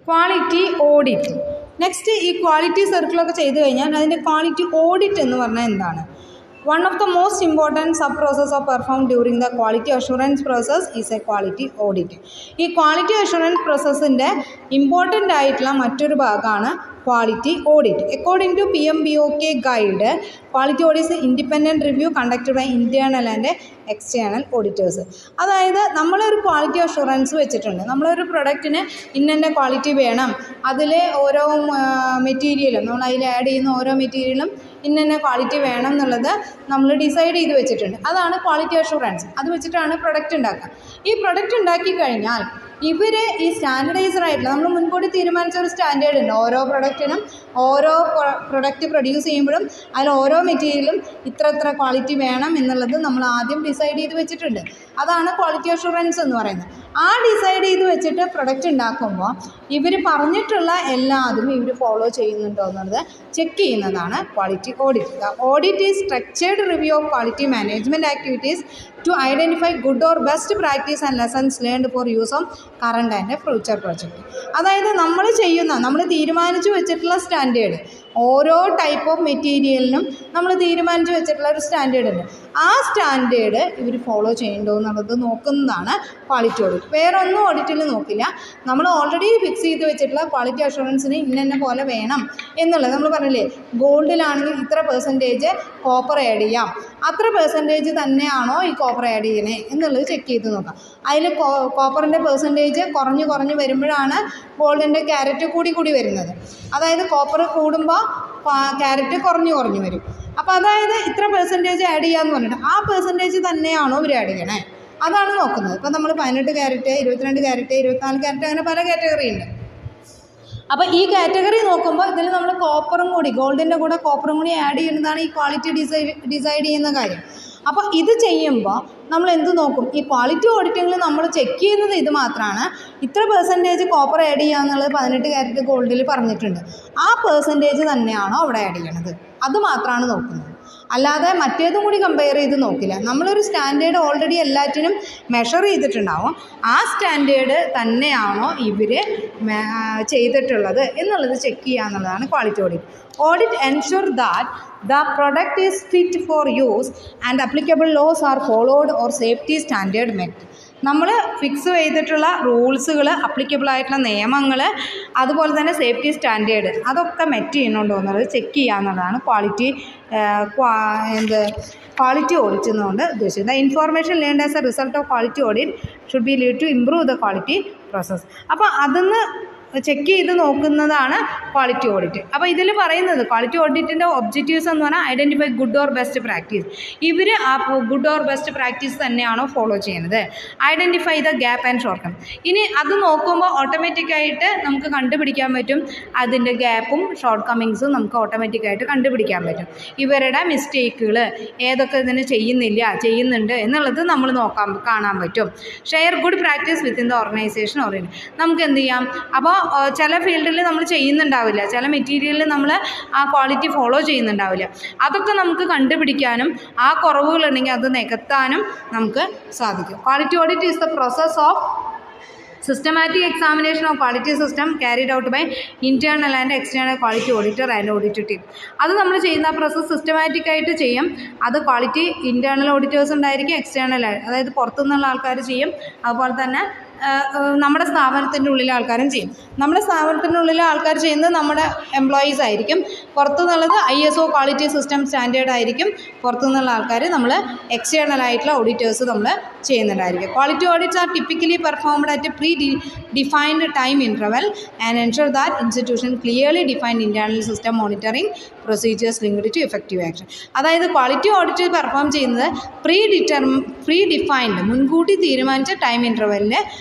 Quality audit. Next ഈ quality സർക്കിളൊക്കെ ചെയ്ത് കഴിഞ്ഞാൽ അതിൻ്റെ ക്വാളിറ്റി ഓഡിറ്റ് എന്ന് പറഞ്ഞാൽ എന്താണ്? One of the most important sub-process of performed during the quality assurance process is a quality audit. ഈ ക്വാളിറ്റി അഷുറൻസ് പ്രോസസ്സിൻ്റെ ഇമ്പോർട്ടൻ്റ് ആയിട്ടുള്ള മറ്റൊരു ഭാഗമാണ് quality audit. According to PMBOK guide, quality audit is independent review conducted by internal and external auditors. അതായത് നമ്മളൊരു quality assurance വെച്ചിട്ടുണ്ട്, നമ്മളൊരു പ്രൊഡക്റ്റിന് ഇന്ന ക്വാളിറ്റി വേണം, അതിൽ ഓരോ മെറ്റീരിയലും നമ്മൾ അതിൽ ആഡ് ചെയ്യുന്ന ഓരോ മെറ്റീരിയലും ഇന്ന ക്വാളിറ്റി വേണം എന്നുള്ളത് നമ്മൾ ഡിസൈഡ് ചെയ്ത് വെച്ചിട്ടുണ്ട്. അതാണ് ക്വാളിറ്റി അഷുറൻസ്. അത് വെച്ചിട്ടാണ് പ്രൊഡക്റ്റ് ഉണ്ടാക്കുക. ഈ പ്രൊഡക്റ്റ് ഉണ്ടാക്കി കഴിഞ്ഞാൽ ഇവർ ഈ സ്റ്റാൻഡർഡൈസർ ആയിട്ടുള്ള നമ്മൾ മുൻകൂട്ടി തീരുമാനിച്ച ഒരു സ്റ്റാൻഡേർഡ് ഉണ്ട്. ഓരോ പ്രൊഡക്റ്റിനും ഓരോ പ്രൊഡക്റ്റ് പ്രൊഡ്യൂസ് ചെയ്യുമ്പോഴും അതിൽ ഓരോ മെറ്റീരിയലും ഇത്ര ക്വാളിറ്റി വേണം എന്നുള്ളത് നമ്മൾ ആദ്യം ഡിസൈഡ് ചെയ്ത് വെച്ചിട്ടുണ്ട്. അതാണ് ക്വാളിറ്റി അഷുറൻസ് എന്ന് പറയുന്നത്. ആ ഡിസൈഡ് ചെയ്ത് വെച്ചിട്ട് പ്രൊഡക്റ്റ് ഉണ്ടാക്കുമ്പോൾ ഇവർ പറഞ്ഞിട്ടുള്ള എല്ലാതും ഇവർ ഫോളോ ചെയ്യുന്നുണ്ടോ എന്നുള്ളത് ചെക്ക് ചെയ്യുന്നതാണ് quality audit. The audit is structured review of quality management activities to identify good or best practice and lessons learned for use of current and future project. അതായത് നമ്മൾ തീരുമാനിച്ചു വെച്ചിട്ടുള്ള സ്റ്റാൻഡേർഡ്, ഓരോ ടൈപ്പ് ഓഫ് മെറ്റീരിയലിനും നമ്മൾ തീരുമാനിച്ചു വെച്ചിട്ടുള്ള ഒരു സ്റ്റാൻഡേർഡ് ഉണ്ട്. ആ സ്റ്റാൻഡേർഡ് ഇവർ ഫോളോ ചെയ്യണ്ടോ എന്നുള്ളത് നോക്കുന്നതാണ് ക്വാളിറ്റി ഓഡിറ്റ്. വേറെ ഒന്നും ഓഡിറ്റിൽ നോക്കില്ല. നമ്മൾ ഓൾറെഡി ഫിക്സ് ചെയ്ത് വെച്ചിട്ടുള്ള ക്വാളിറ്റി അഷുറൻസിന് ഇന്ന പോലെ വേണം എന്നുള്ളത്. നമ്മൾ പറഞ്ഞില്ലേ, ഗോൾഡിലാണെങ്കിൽ ഇത്ര പെർസെൻറ്റേജ് കോപ്പർ ആഡ് ചെയ്യാം, അത്ര പെർസെൻറ്റേജ് തന്നെയാണോ ഈ കോപ്പർ ആഡ് ചെയ്യണേ എന്നുള്ളത് ചെക്ക് ചെയ്ത് നോക്കാം. അതിൽ കോപ്പറിൻ്റെ പെർസെൻറ്റേജ് കുറഞ്ഞ് വരുമ്പോഴാണ് ഗോൾഡിൻ്റെ ക്യാരറ്റ് കൂടി വരുന്നത്. അതായത് കോപ്പർ കൂടുമ്പോൾ ക്യാരറ്റ് കുറഞ്ഞു വരും. അപ്പോൾ അതായത് ഇത്ര പെർസെൻറ്റേജ് ആഡ് ചെയ്യാമെന്ന് പറഞ്ഞിട്ട് ആ പെർസെൻറ്റേജ് തന്നെയാണോ ഇവർ ആഡ് ചെയ്യണേ, അതാണ് നോക്കുന്നത്. ഇപ്പോൾ നമ്മൾ 18 ക്യാരറ്റ്, 22 ക്യാരറ്റ്, 24 ക്യാരറ്റ്, അങ്ങനെ പല കാറ്റഗറി ഉണ്ട്. അപ്പോൾ ഈ കാറ്റഗറി നോക്കുമ്പോൾ ഇതിൽ നമ്മൾ ഗോൾഡിൻ്റെ കൂടെ കോപ്പറും കൂടി ആഡ് ചെയ്യുന്നതാണ് ഈ ക്വാളിറ്റി ഡിസൈഡ് ചെയ്യുന്ന കാര്യം. അപ്പോൾ ഇത് ചെയ്യുമ്പോൾ നമ്മൾ എന്ത് നോക്കും? ഈ ക്വാളിറ്റി ഓഡിറ്റിങ്ങിൽ നമ്മൾ ചെക്ക് ചെയ്യുന്നത് ഇത് മാത്രമാണ്. ഇത്ര പെർസെൻറ്റേജ് കോപ്പർ ആഡ് ചെയ്യുക എന്നുള്ളത് 18 ക്യാരറ്റ് ഗോൾഡിൽ പറഞ്ഞിട്ടുണ്ട്. ആ പെർസെൻറ്റേജ് തന്നെയാണോ അവിടെ ആഡ് ചെയ്യണത്, അത് മാത്രമാണ് നോക്കുന്നത്. അല്ലാതെ മറ്റേതും കൂടി കമ്പയർ ചെയ്ത് നോക്കില്ല. നമ്മളൊരു സ്റ്റാൻഡേർഡ് ഓൾറെഡി എല്ലാറ്റിനും മെഷർ ചെയ്തിട്ടുണ്ടാവും. ആ സ്റ്റാൻഡേർഡ് തന്നെയാണോ ഇവർ ചെയ്തിട്ടുള്ളത് എന്നുള്ളത് ചെക്ക് ചെയ്യുക എന്നുള്ളതാണ് quality audit. Audit ensure that the product is fit for use and applicable laws are followed or safety standard met. നമ്മൾ ഫിക്സ് ചെയ്തിട്ടുള്ള റൂൾസുകൾ, അപ്ലിക്കബിൾ ആയിട്ടുള്ള നിയമങ്ങൾ, അതുപോലെ തന്നെ സേഫ്റ്റി സ്റ്റാൻഡേർഡ് അതൊക്കെ മെറ്റ് ചെയ്യുന്നുണ്ടോ എന്നുള്ളത് ചെക്ക് ചെയ്യുക എന്നുള്ളതാണ് ക്വാളിറ്റി ഓഡിറ്റ് എന്നുകൊണ്ട് ഉദ്ദേശിക്കുന്നത്. The information learned as a result of quality audit should be lead to improve the quality process. അപ്പോൾ അതിന്ന് ചെക്ക് ചെയ്ത് നോക്കുന്നതാണ് ക്വാളിറ്റി ഓഡിറ്റ്. അപ്പോൾ ഇതിൽ പറയുന്നത് ക്വാളിറ്റി ഓഡിറ്റിൻ്റെ ഒബ്ജക്റ്റീവ്സ് എന്ന് പറഞ്ഞാൽ identify good or best practice. ഇവർ ആ ഗുഡ് ഓർ ബെസ്റ്റ് പ്രാക്ടീസ് തന്നെയാണോ ഫോളോ ചെയ്യുന്നത്, identify the gap and short come. ഇനി അത് നോക്കുമ്പോൾ ഓട്ടോമാറ്റിക്കായിട്ട് നമുക്ക് കണ്ടുപിടിക്കാൻ പറ്റും, അതിൻ്റെ ഗ്യാപ്പും ഷോർട്ട് കമ്മിങ്സും നമുക്ക് ഓട്ടോമാറ്റിക്കായിട്ട് കണ്ടുപിടിക്കാൻ പറ്റും. ഇവരുടെ മിസ്റ്റേക്കുകൾ ഏതൊക്കെ ഇതിന് ചെയ്യുന്നുണ്ട് എന്നുള്ളത് നമ്മൾ കാണാൻ പറ്റും. Share good practice within the organisation നമുക്ക് എന്ത് ചെയ്യാം? അപ്പോൾ ചില ഫീൽഡിൽ നമ്മൾ ചെയ്യുന്നുണ്ടാവില്ല, ചില മെറ്റീരിയലിൽ നമ്മൾ ആ ക്വാളിറ്റി ഫോളോ ചെയ്യുന്നുണ്ടാവില്ല. അതൊക്കെ നമുക്ക് കണ്ടുപിടിക്കാനും ആ കുറവുകളുണ്ടെങ്കിൽ അത് നികത്താനും നമുക്ക് സാധിക്കും. Quality audit is the process of systematic examination of quality system carried out by internal and external quality auditor and audit team. അത് നമ്മൾ ചെയ്യുന്ന പ്രോസസ്സ് സിസ്റ്റമാറ്റിക്കായിട്ട് ചെയ്യും. അത് ക്വാളിറ്റി ഇൻറ്റേർണൽ ഓഡിറ്റേഴ്സ് ഉണ്ടായിരിക്കും, എക്സ്റ്റേണൽ അതായത് പുറത്തുനിന്നുള്ള ആൾക്കാർ ചെയ്യും, അതുപോലെ തന്നെ നമ്മുടെ സ്ഥാപനത്തിൻ്റെ ഉള്ളിലെ ആൾക്കാരും ചെയ്യും. നമ്മുടെ സ്ഥാപനത്തിൻ്റെ ഉള്ളിലെ ആൾക്കാർ ചെയ്യുന്നത് നമ്മുടെ എംപ്ലോയീസ് ആയിരിക്കും. പുറത്തുനിന്നുള്ളത് ISO ക്വാളിറ്റി സിസ്റ്റം സ്റ്റാൻഡേർഡ് ആയിരിക്കും. പുറത്തുനിന്നുള്ള ആൾക്കാർ നമ്മൾ എക്സ്റ്റേണൽ ആയിട്ടുള്ള ഓഡിറ്റേഴ്സ് നമ്മൾ ചെയ്യുന്നുണ്ടായിരിക്കും. Quality audits are typically performed at defined time interval and ensure that institution clearly defined internal system monitoring procedures linked to effective action. അതായത് ക്വാളിറ്റി ഓഡിറ്റ് പെർഫോം ചെയ്യുന്നത് predefined മുൻകൂട്ടി തീരുമാനിച്ച ടൈം ഇൻ്റർവെല്ലിൽ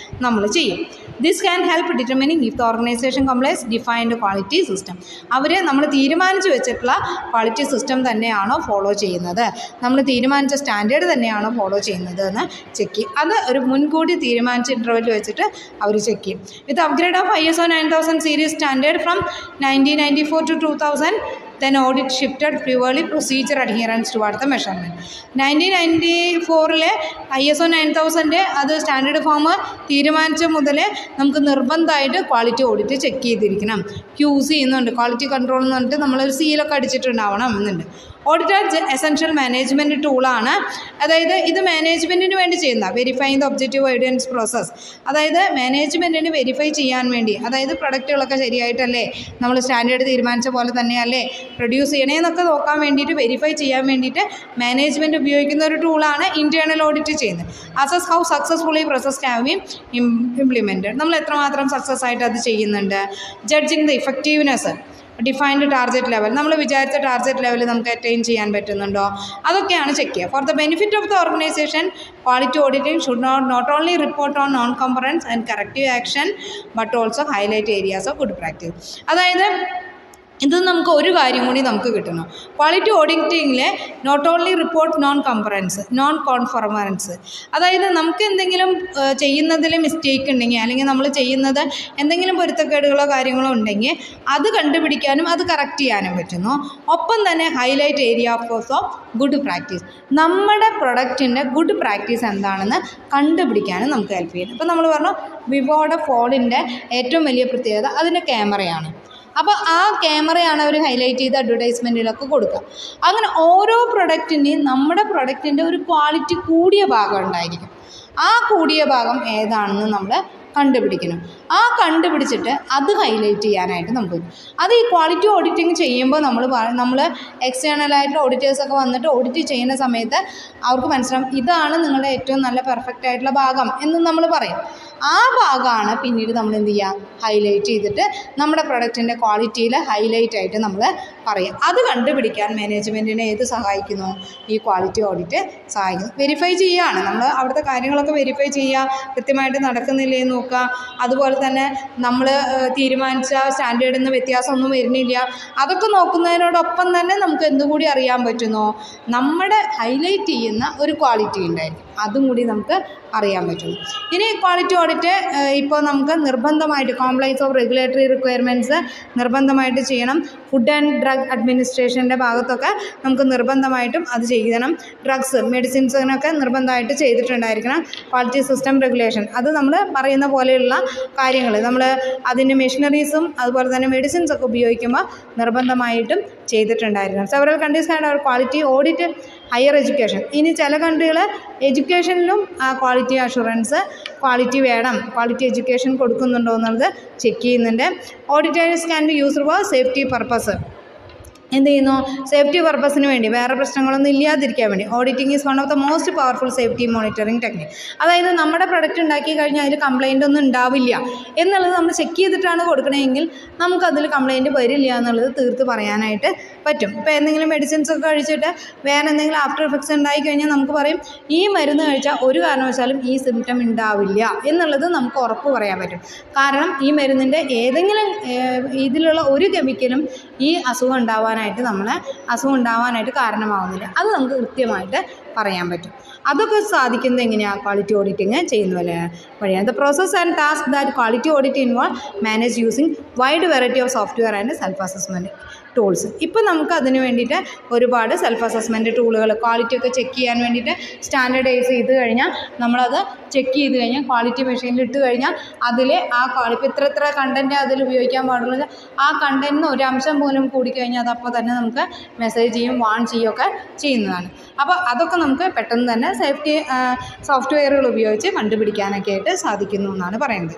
നമ്മൾ ചെയ്യും. This can help determining if the organisation complies defined quality system. നമ്മൾ തീരുമാനിച്ച് വെച്ചിട്ടുള്ള ക്വാളിറ്റി സിസ്റ്റം തന്നെയാണോ ഫോളോ ചെയ്യുന്നത്, നമ്മൾ തീരുമാനിച്ച സ്റ്റാൻഡേർഡ് തന്നെയാണോ ഫോളോ ചെയ്യുന്നത് എന്ന് ചെക്ക് ചെയ്യും. അത് ഒരു മുൻകൂട്ടി തീരുമാനിച്ച ഇൻ്റർവെൽ വെച്ചിട്ട് അവർ ചെക്ക് ചെയ്യും. With upgrade of ISO 9000 series standard from 1994 to 2000 then audit shifted purely procedure adherence towards the measurement. 1994 ISO 9000 അത് സ്റ്റാൻഡേർഡ് ഫോം തീരുമാനിച്ച മുതൽ നമുക്ക് നിർബന്ധമായിട്ട് ക്വാളിറ്റി ഓഡിറ്റ് ചെക്ക് ചെയ്തിരിക്കണം. QC ചെയ്യുന്നുണ്ട്, ക്വാളിറ്റി കൺട്രോൾ എന്ന് പറഞ്ഞിട്ട് നമ്മളൊരു സീലൊക്കെ അടിച്ചിട്ടുണ്ടാവണം എന്നുണ്ട്. ഓഡിറ്റർ എസെൻഷ്യൽ മാനേജ്മെൻറ്റ് ടൂളാണ്. അതായത് ഇത് മാനേജ്മെൻറ്റിന് വേണ്ടി ചെയ്യുന്ന verifying the objective evidence process. അതായത് മാനേജ്മെൻറ്റിന് വെരിഫൈ ചെയ്യാൻ വേണ്ടി, അതായത് പ്രൊഡക്റ്റുകളൊക്കെ ശരിയായിട്ടല്ലേ നമ്മൾ സ്റ്റാൻഡേർഡ് തീരുമാനിച്ച പോലെ തന്നെയല്ലേ പ്രൊഡ്യൂസ് ചെയ്യണേന്നൊക്കെ നോക്കാൻ വേണ്ടിയിട്ട്, വെരിഫൈ ചെയ്യാൻ വേണ്ടിയിട്ട് മാനേജ്മെൻറ്റ് ഉപയോഗിക്കുന്ന ഒരു ടൂളാണ് ഇൻറ്റേർണൽ ഓഡിറ്റ് ചെയ്യുന്നത്. Assess how successfully process have been implemented. നമ്മൾ എത്രമാത്രം സക്സസ് ആയിട്ട് അത് ചെയ്യുന്നുണ്ട്. Judging the effectiveness, defined target level, നമ്മൾ വിചാരിച്ച ടാർഗറ്റ് ലെവൽ നമുക്ക് അറ്റൈൻ ചെയ്യാൻ പറ്റുന്നുണ്ടോ, അതൊക്കെയാണ് ചെക്ക് ചെയ്യുക. For the benefit of the organisation, quality auditing should not only report on non compliance and corrective action but also highlight areas of good practice. അതായത് ഇത് നമുക്ക് ഒരു കാര്യം കൂടി നമുക്ക് കിട്ടണം. ക്വാളിറ്റി ഓഡിറ്റിങ്ങിൽ not only report non compliance, non conformance, അതായത് നമുക്ക് എന്തെങ്കിലും ചെയ്യുന്നതിൽ മിസ്റ്റേക്ക് ഉണ്ടെങ്കിൽ, അല്ലെങ്കിൽ നമ്മൾ ചെയ്യുന്നത് എന്തെങ്കിലും പൊരുത്തക്കേടുകളോ കാര്യങ്ങളോ ഉണ്ടെങ്കിൽ അത് കണ്ടുപിടിക്കാനും അത് കറക്റ്റ് ചെയ്യാനും പറ്റുന്നു. ഒപ്പം തന്നെ highlight area of good practice, നമ്മുടെ പ്രൊഡക്റ്റിൻ്റെ ഗുഡ് പ്രാക്ടീസ് എന്താണെന്ന് കണ്ടുപിടിക്കാനും നമുക്ക് ഹെൽപ്പ് ചെയ്യും. ഇപ്പോൾ നമ്മൾ പറഞ്ഞു വിവോയുടെ ഫോണിൻ്റെ ഏറ്റവും വലിയ പ്രത്യേകത അതിൻ്റെ ക്യാമറയാണ്. അപ്പോൾ ആ ക്യാമറയാണ് അവർ ഹൈലൈറ്റ് ചെയ്ത് അഡ്വർടൈസ്മെൻറ്റിലൊക്കെ കൊടുക്കുക. അങ്ങനെ ഓരോ പ്രൊഡക്റ്റിൻ്റെയും നമ്മുടെ പ്രൊഡക്റ്റിൻ്റെ ഒരു ക്വാളിറ്റി കൂടിയ ഭാഗം ഉണ്ടായിരിക്കും. ആ കൂടിയ ഭാഗം ഏതാണെന്ന് നമ്മൾ കണ്ടുപിടിക്കണം. ആ കണ്ടുപിടിച്ചിട്ട് അത് ഹൈലൈറ്റ് ചെയ്യാനായിട്ട് നമുക്ക് പറ്റും. അത് ഈ ക്വാളിറ്റി ഓഡിറ്റിങ് ചെയ്യുമ്പോൾ നമ്മൾ എക്സ്റ്റേണലായിട്ടുള്ള ഓഡിറ്റേഴ്സൊക്കെ വന്നിട്ട് ഓഡിറ്റ് ചെയ്യുന്ന സമയത്ത് അവർക്ക് മനസ്സിലാവും ഇതാണ് നിങ്ങളുടെ ഏറ്റവും നല്ല പെർഫെക്റ്റ് ആയിട്ടുള്ള ഭാഗം എന്ന് നമ്മൾ പറയും. ആ ഭാഗമാണ് പിന്നീട് നമ്മൾ എന്ത് ചെയ്യുക, ഹൈലൈറ്റ് ചെയ്തിട്ട് നമ്മുടെ പ്രൊഡക്റ്റിൻ്റെ ക്വാളിറ്റിയിൽ ഹൈലൈറ്റ് ആയിട്ട് നമ്മൾ പറയും. അത് കണ്ടുപിടിക്കാൻ മാനേജ്മെൻറ്റിനെ ഏത് സഹായിക്കുന്നു, ഈ ക്വാളിറ്റി ഓഡിറ്റ് സഹായിക്കുന്നു. വെരിഫൈ ചെയ്യുകയാണ്, നമ്മൾ അവിടുത്തെ കാര്യങ്ങളൊക്കെ വെരിഫൈ ചെയ്യുക, കൃത്യമായിട്ട് നടക്കുന്നില്ലേ എന്ന് നോക്കുക. അതുപോലെ തന്നെ നമ്മൾ തീരുമാനിച്ച സ്റ്റാൻഡേർഡിൽ നിന്ന് വ്യത്യാസമൊന്നും വരുന്നില്ല, അതൊക്കെ നോക്കുന്നതിനോടൊപ്പം തന്നെ നമുക്ക് എന്തുകൂടി അറിയാൻ പറ്റുന്നു, നമ്മുടെ ഹൈലൈറ്റ് ചെയ്യുന്ന ഒരു ക്വാളിറ്റി ഉണ്ടായിരിക്കും, അതും കൂടി നമുക്ക് അറിയാൻ പറ്റുന്നു. ഇനി ക്വാളിറ്റി ഓഡിറ്റ് ഇപ്പോൾ നമുക്ക് നിർബന്ധമായിട്ട് കോംപ്ലൈൻസ് ഓഫ് റെഗുലേറ്ററി റിക്വയർമെൻറ്റ്സ് നിർബന്ധമായിട്ട് ചെയ്യണം. ഫുഡ് ആൻഡ് ഡ്രഗ് അഡ്മിനിസ്ട്രേഷൻ്റെ ഭാഗത്തൊക്കെ നമുക്ക് നിർബന്ധമായിട്ടും അത് ചെയ്യണം. ഡ്രഗ്സ്, മെഡിസിൻസിനൊക്കെ നിർബന്ധമായിട്ട് ചെയ്തിട്ടുണ്ടായിരിക്കണം. ക്വാളിറ്റി സിസ്റ്റം റെഗുലേഷൻ, അത് നമ്മൾ പറയുന്ന പോലെയുള്ള കാര്യങ്ങൾ നമ്മൾ അതിൻ്റെ മെഷീനറീസും അതുപോലെ തന്നെ മെഡിസിൻസ് ഒക്കെ ഉപയോഗിക്കുമ്പോൾ നിർബന്ധമായിട്ടും ചെയ്തിട്ടുണ്ടായിരിക്കണം. Several countries had our quality audit higher education. ഇനി ചില കൺട്രികൾ എഡ്യൂക്കേഷനിലും ക്വാളിറ്റി അഷുറൻസ്, ക്വാളിറ്റി വേണം, ക്വാളിറ്റി എഡ്യൂക്കേഷൻ കൊടുക്കുന്നുണ്ടോ എന്നുള്ളത് ചെക്ക് ചെയ്യുന്നുണ്ട്. Auditors can be used for safety purpose. എന്ത് ചെയ്യുന്നു, സേഫ്റ്റി പർപ്പസിന് വേണ്ടി, വേറെ പ്രശ്നങ്ങളൊന്നും ഇല്ലാതിരിക്കാൻ വേണ്ടി. Auditing is one of the most powerful safety monitoring technique. അതായത് നമ്മുടെ പ്രൊഡക്റ്റ് ഉണ്ടാക്കി കഴിഞ്ഞാൽ അതിൽ കംപ്ലയിൻ്റ് ഒന്നും ഉണ്ടാവില്ല എന്നുള്ളത് നമ്മൾ ചെക്ക് ചെയ്തിട്ടാണ് കൊടുക്കണമെങ്കിൽ നമുക്കതിൽ കംപ്ലയിൻറ്റ് വരില്ല എന്നുള്ളത് തീർത്ത് പറയാനായിട്ട് പറ്റും. ഇപ്പോൾ എന്തെങ്കിലും മെഡിസിൻസ് ഒക്കെ കഴിച്ചിട്ട് വേറെ എന്തെങ്കിലും ആഫ്റ്റർ എഫക്ട്സ് ഉണ്ടായി കഴിഞ്ഞാൽ നമുക്ക് പറയും ഈ മരുന്ന് കഴിച്ചാൽ ഒരു കാരണവശാലും ഈ സിംറ്റം ഉണ്ടാവില്ല എന്നുള്ളത് നമുക്ക് ഉറപ്പ് പറയാൻ പറ്റും. കാരണം ഈ മരുന്നിൻ്റെ ഏതെങ്കിലും ഇതിലുള്ള ഒരു കെമിക്കലും ഈ അസുഖം ഉണ്ടാവാനായിട്ട് കാരണമാവുന്നില്ല. അത് നമുക്ക് കൃത്യമായിട്ട് പറയാൻ പറ്റും. അതൊക്കെ സാധിക്കുന്നത് എങ്ങനെയാണ്, ക്വാളിറ്റി ഓഡിറ്റിങ് ചെയ്യുന്ന വഴിയാണ്. The process and task that quality audit involve manage using wide variety of software and self assessment tools. ഇപ്പോൾ നമുക്ക് അതിന് വേണ്ടിയിട്ട് ഒരുപാട് സെൽഫ് അസസ്മെൻറ്റ് ടൂളുകൾ, ക്വാളിറ്റി ഒക്കെ ചെക്ക് ചെയ്യാൻ വേണ്ടിയിട്ട് സ്റ്റാൻഡേർഡൈസ് ചെയ്ത് കഴിഞ്ഞാൽ നമ്മളത് ചെക്ക് ചെയ്ത് കഴിഞ്ഞാൽ ക്വാളിറ്റി മെഷീനിൽ ഇട്ട് കഴിഞ്ഞാൽ അതിൽ ആ ക്വാളിറ്റി ഇത്ര കണ്ടൻറ്റ് അതിൽ ഉപയോഗിക്കാൻ പാടുള്ളത്, ആ കണ്ടൻറ്റിന് ഒരു അംശം പോലും കൂടിക്കഴിഞ്ഞാൽ അതപ്പോൾ തന്നെ നമുക്ക് മെസ്സേജ് ചെയ്യും, വാൺ ചെയ്യുകയൊക്കെ ചെയ്യുന്നതാണ്. അപ്പോൾ അതൊക്കെ നമുക്ക് പെട്ടെന്ന് തന്നെ സേഫ്റ്റി സോഫ്റ്റ്വെയറുകൾ ഉപയോഗിച്ച് കണ്ടുപിടിക്കാനൊക്കെ ആയിട്ട് സാധിക്കുന്നു എന്നാണ് പറയുന്നത്.